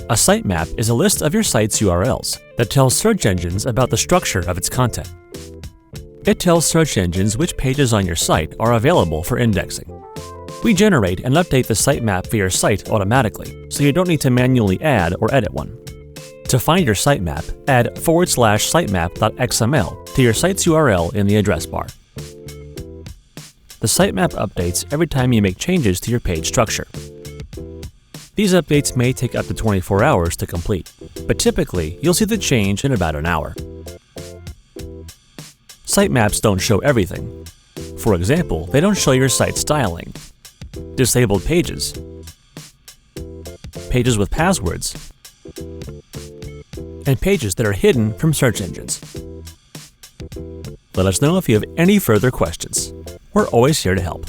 A sitemap is a list of your site's URLs that tells search engines about the structure of its content. It tells search engines which pages on your site are available for indexing. We generate and update the sitemap for your site automatically, so you don't need to manually add or edit one. To find your sitemap, add /sitemap.xml to your site's URL in the address bar. The sitemap updates every time you make changes to your page structure. These updates may take up to 24 hours to complete, but typically you'll see the change in about an hour. Sitemaps don't show everything. For example, they don't show your site styling, disabled pages, pages with passwords, and pages that are hidden from search engines. Let us know if you have any further questions. We're always here to help.